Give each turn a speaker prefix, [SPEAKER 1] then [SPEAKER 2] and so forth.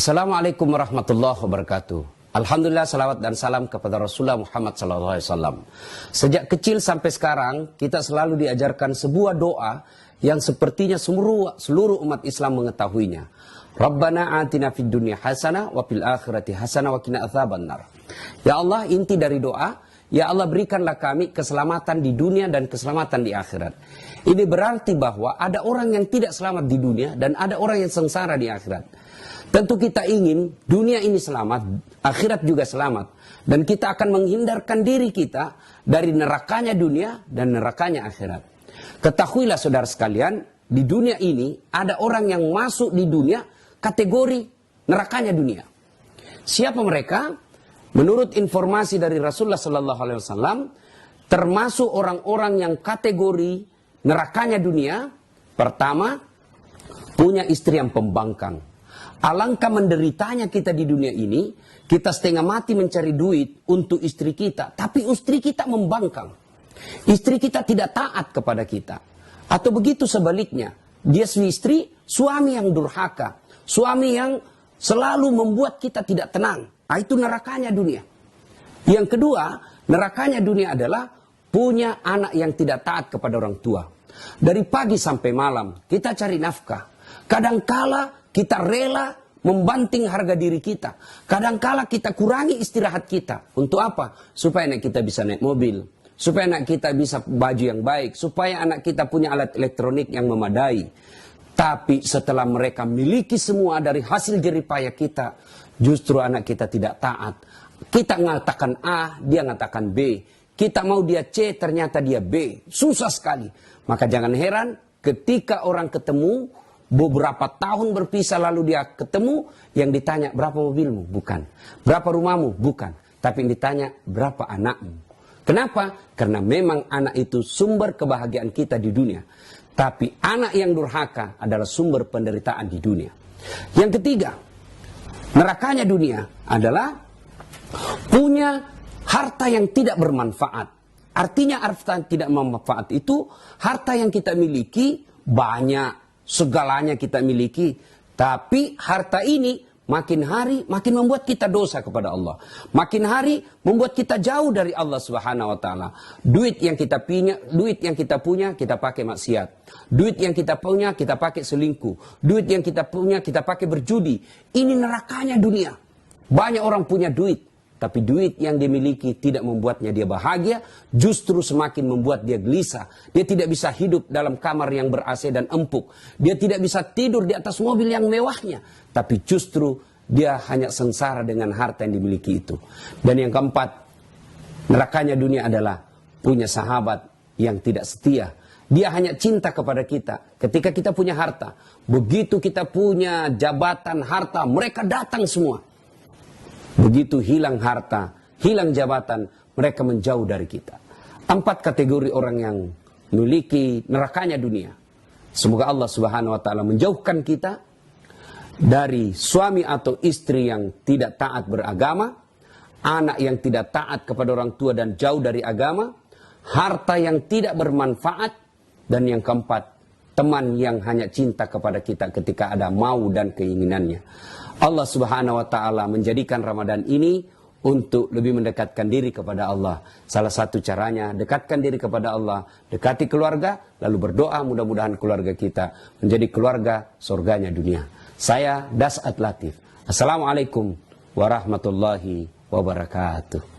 [SPEAKER 1] Assalamualaikum warahmatullahi wabarakatuh. Alhamdulillah, salawat dan salam kepada Rasulullah Muhammad SAW. Sejak kecil sampai sekarang, kita selalu diajarkan sebuah doa yang sepertinya seluruh umat Islam mengetahuinya. Rabbana atina fid dunya hasanah wa fil akhirati hasanah wa qina adzabannar. Ya Allah, inti dari doa, ya Allah berikanlah kami keselamatan di dunia dan keselamatan di akhirat. Ini berarti bahwa ada orang yang tidak selamat di dunia dan ada orang yang sengsara di akhirat. Tentu kita ingin dunia ini selamat, akhirat juga selamat. Dan kita akan menghindarkan diri kita dari nerakanya dunia dan nerakanya akhirat. Ketahuilah saudara sekalian, di dunia ini ada orang yang masuk di dunia kategori nerakanya dunia. Siapa mereka? Menurut informasi dari Rasulullah SAW, termasuk orang-orang yang kategori nerakanya dunia. Pertama, punya istri yang pembangkang. Alangkah menderitanya kita di dunia ini, kita setengah mati mencari duit untuk istri kita, tapi istri kita membangkang. Istri kita tidak taat kepada kita. Atau begitu sebaliknya, dia suami yang durhaka, suami yang selalu membuat kita tidak tenang. Itu nerakanya dunia. Yang kedua, nerakanya dunia adalah punya anak yang tidak taat kepada orang tua. Dari pagi sampai malam, kita cari nafkah. Kadangkala kita rela membanting harga diri kita. Kadangkala kita kurangi istirahat kita. Untuk apa? Supaya anak kita bisa naik mobil. Supaya anak kita bisa baju yang baik. Supaya anak kita punya alat elektronik yang memadai. Tapi setelah mereka miliki semua dari hasil jeripaya kita, justru anak kita tidak taat. Kita mengatakan A, dia mengatakan B. Kita mau dia C, ternyata dia B. Susah sekali. Maka jangan heran ketika orang ketemu, beberapa tahun berpisah lalu dia ketemu, yang ditanya berapa mobilmu? Bukan. Berapa rumahmu? Bukan. Tapi yang ditanya berapa anakmu? Kenapa? Karena memang anak itu sumber kebahagiaan kita di dunia. Tapi anak yang durhaka adalah sumber penderitaan di dunia. Yang ketiga, nerakanya dunia adalah punya harta yang tidak bermanfaat. Artinya harta yang tidak bermanfaat itu harta yang kita miliki banyak. Segalanya kita miliki, tapi harta ini makin hari makin membuat kita dosa kepada Allah. Makin hari membuat kita jauh dari Allah Subhanahu wa taala. Duit yang kita punya kita pakai maksiat. Duit yang kita punya kita pakai selingkuh. Duit yang kita punya kita pakai berjudi. Ini nerakanya dunia. Banyak orang punya duit, tapi duit yang dimiliki tidak membuatnya dia bahagia, justru semakin membuat dia gelisah. Dia tidak bisa hidup dalam kamar yang ber-AC dan empuk. Dia tidak bisa tidur di atas mobil yang mewahnya. Tapi justru dia hanya sengsara dengan harta yang dimiliki itu. Dan yang keempat, nerakanya dunia adalah punya sahabat yang tidak setia. Dia hanya cinta kepada kita ketika kita punya harta. Begitu kita punya jabatan, harta, mereka datang semua. Begitu hilang harta, hilang jabatan, mereka menjauh dari kita. 4 kategori orang yang memiliki nerakanya dunia. Semoga Allah Subhanahu wa taala menjauhkan kita dari suami atau istri yang tidak taat beragama, anak yang tidak taat kepada orang tua dan jauh dari agama, harta yang tidak bermanfaat, dan yang keempat, teman yang hanya cinta kepada kita ketika ada mau dan keinginannya. Allah Subhanahu wa taala menjadikan Ramadan ini untuk lebih mendekatkan diri kepada Allah. Salah satu caranya dekatkan diri kepada Allah, dekati keluarga, lalu berdoa mudah-mudahan keluarga kita menjadi keluarga surganya dunia. Saya Das'at Latif. Assalamualaikum warahmatullahi wabarakatuh.